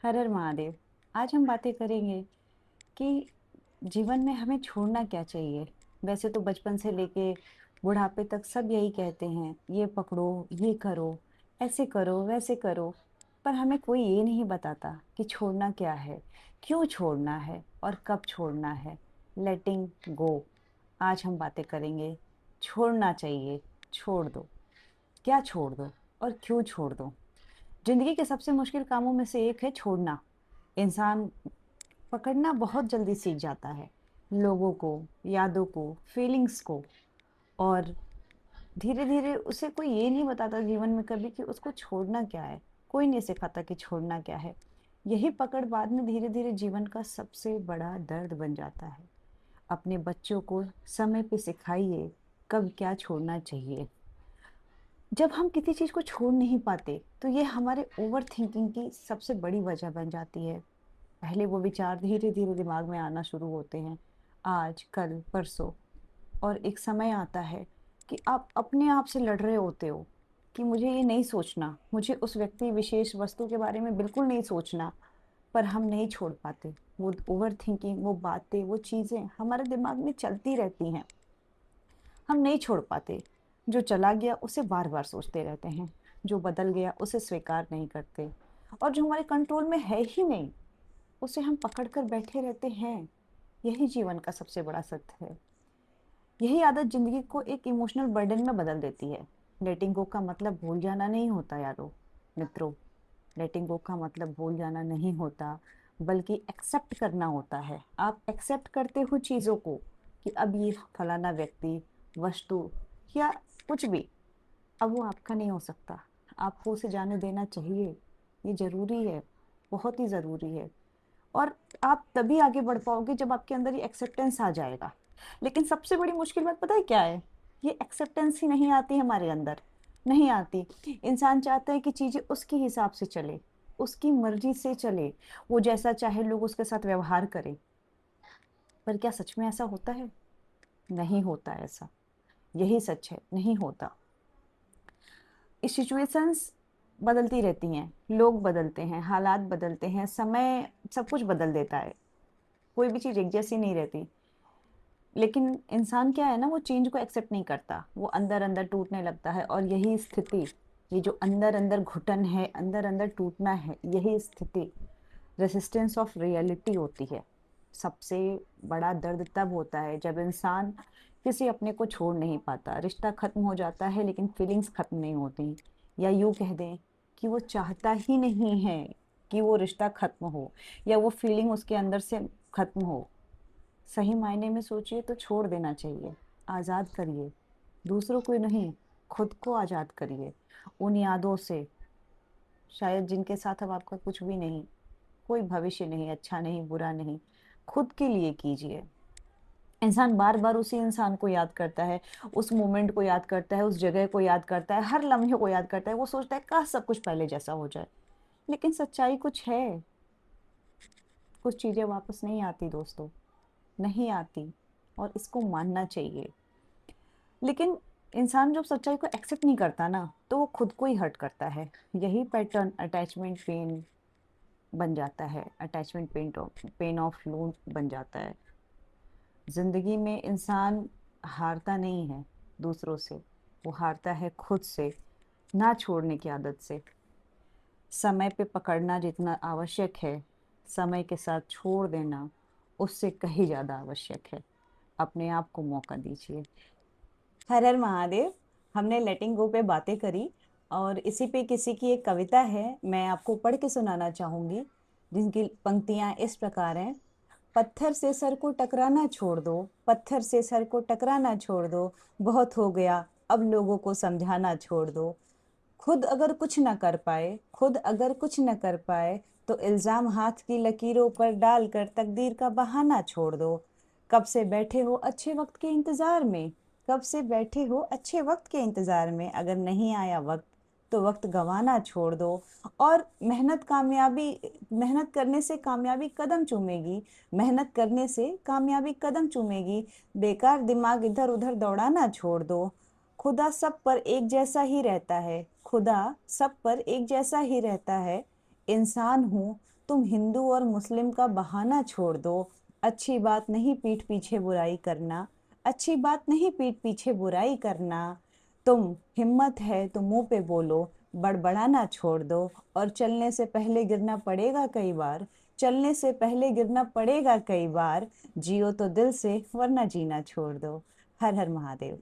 हर हर महादेव। आज हम बातें करेंगे कि जीवन में हमें छोड़ना क्या चाहिए। वैसे तो बचपन से लेके बुढ़ापे तक सब यही कहते हैं, ये पकड़ो, ये करो, वैसे करो। पर हमें कोई ये नहीं बताता कि छोड़ना क्या है, क्यों छोड़ना है और कब छोड़ना है। लेटिंग गो। आज हम बातें करेंगे। छोड़ना चाहिए, छोड़ दो। क्या छोड़ दो और क्यों छोड़ दो। जिंदगी के सबसे मुश्किल कामों में से एक है छोड़ना। इंसान पकड़ना बहुत जल्दी सीख जाता है, लोगों को, यादों को, फीलिंग्स को। और धीरे धीरे उसे कोई ये नहीं बताता जीवन में कभी कि उसको छोड़ना क्या है। कोई नहीं सिखाता कि छोड़ना क्या है। यही पकड़ बाद में धीरे धीरे जीवन का सबसे बड़ा दर्द बन जाता है। अपने बच्चों को समय पे सिखाइए कब क्या छोड़ना चाहिए। जब हम किसी चीज को छोड़ नहीं पाते तो ये हमारे ओवर थिंकिंग की सबसे बड़ी वजह बन जाती है। पहले वो विचार धीरे धीरे दिमाग में आना शुरू होते हैं, आज कल परसों। और एक समय आता है कि आप अपने आप से लड़ रहे होते हो कि मुझे ये नहीं सोचना, मुझे उस व्यक्ति विशेष वस्तु के बारे में बिल्कुल नहीं सोचना। पर हम नहीं छोड़ पाते। वो ओवर थिंकिंग, वो बातें, वो चीज़ें हमारे दिमाग में चलती रहती हैं। हम नहीं छोड़ पाते। जो चला गया उसे बार बार सोचते रहते हैं, जो बदल गया उसे स्वीकार नहीं करते, और जो हमारे कंट्रोल में है ही नहीं उसे हम पकड़ कर बैठे रहते हैं। यही जीवन का सबसे बड़ा सत्य है। यही आदत जिंदगी को एक इमोशनल बर्डन में बदल देती है। लेटिंग गो का मतलब भूल जाना नहीं होता यारो, मित्रों। लेटिंग गो का मतलब भूल जाना नहीं होता, बल्कि एक्सेप्ट करना होता है। आप एक्सेप्ट करते हो चीज़ों को कि अब ये फलाना व्यक्ति, वस्तु या कुछ भी अब वो आपका नहीं हो सकता। आपको उसे जाने देना चाहिए। ये ज़रूरी है, बहुत ही ज़रूरी है। और आप तभी आगे बढ़ पाओगे जब आपके अंदर ये एक्सेप्टेंस आ जाएगा। लेकिन सबसे बड़ी मुश्किल बात पता है क्या है? ये एक्सेप्टेंस ही नहीं आती हमारे अंदर, नहीं आती। इंसान चाहता है कि चीजें उसके हिसाब से चले, उसकी मर्जी से चले, वो जैसा चाहे लोग उसके साथ व्यवहार करें। पर क्या सच में ऐसा होता है? नहीं होता ऐसा। यही सच है, नहीं होता। सिचुएशंस बदलती रहती हैं, लोग बदलते हैं, हालात बदलते हैं, समय सब कुछ बदल देता है। कोई भी चीज एक जैसी नहीं रहती। लेकिन इंसान क्या है ना, वो चेंज को एक्सेप्ट नहीं करता, वो अंदर अंदर टूटने लगता है। और यही स्थिति, ये जो अंदर अंदर घुटन है, अंदर अंदर टूटना है, यही स्थिति रेसिस्टेंस ऑफ रियलिटी होती है। सबसे बड़ा दर्द तब होता है जब इंसान किसी अपने को छोड़ नहीं पाता। रिश्ता खत्म हो जाता है लेकिन फीलिंग्स खत्म नहीं होती। या यूं कह दें कि वो चाहता ही नहीं है कि वो रिश्ता खत्म हो, या वो फीलिंग उसके अंदर से खत्म हो। सही मायने में सोचिए तो छोड़ देना चाहिए। आज़ाद करिए, दूसरों को नहीं, खुद को आज़ाद करिए उन यादों से, शायद जिनके साथ अब आपका कुछ भी नहीं, कोई भविष्य नहीं, अच्छा नहीं बुरा नहीं। खुद के लिए कीजिए। इंसान बार बार उसी इंसान को याद करता है, उस मोमेंट को याद करता है, उस जगह को याद करता है, हर लम्हे को याद करता है। वो सोचता है काश सब कुछ पहले जैसा हो जाए। लेकिन सच्चाई कुछ है, कुछ चीजें वापस नहीं आती दोस्तों, नहीं आती। और इसको मानना चाहिए। लेकिन इंसान जब सच्चाई को एक्सेप्ट नहीं करता ना, तो वो खुद को ही हर्ट करता है। यही पैटर्न अटैचमेंट पेन बन जाता है, अटैचमेंट पेन ऑफ लोन बन जाता है। जिंदगी में इंसान हारता नहीं है दूसरों से, वो हारता है खुद से, ना छोड़ने की आदत से। समय पे पकड़ना जितना आवश्यक है, समय के साथ छोड़ देना उससे कहीं ज्यादा आवश्यक है। अपने आप को मौका दीजिए। हर हर महादेव। हमने लेटिंग गो पे बातें करी, और इसी पे किसी की एक कविता है, मैं आपको पढ़ के सुनाना चाहूंगी, जिनकी पंक्तियां इस प्रकार हैं। पत्थर से सर को टकराना छोड़ दो, पत्थर से सर को टकराना छोड़ दो, बहुत हो गया अब लोगों को समझाना छोड़ दो। खुद अगर कुछ न कर पाए, खुद अगर कुछ न कर पाए, तो इल्जाम हाथ की लकीरों पर डालकर तकदीर का बहाना छोड़ दो। कब से बैठे हो अच्छे वक्त के इंतजार में, कब से बैठे हो अच्छे वक्त के इंतजार में, अगर नहीं आया वक्त तो वक्त गंवाना छोड़ दो। और मेहनत करने से कामयाबी कदम चूमेगी, मेहनत करने से कामयाबी कदम चूमेगी। बेकार दिमाग इधर उधर दौड़ाना छोड़ दो। खुदा सब पर एक जैसा ही रहता है, खुदा सब पर एक जैसा ही रहता है। इंसान हूँ, तुम हिंदू और मुस्लिम का बहाना छोड़ दो। अच्छी बात नहीं पीठ पीछे बुराई करना, अच्छी बात नहीं पीठ पीछे बुराई करना। तुम हिम्मत है तो मुंह पे बोलो, बड़बड़ाना छोड़ दो। और चलने से पहले गिरना पड़ेगा कई बार, चलने से पहले गिरना पड़ेगा कई बार। जियो तो दिल से वरना जीना छोड़ दो। हर हर महादेव।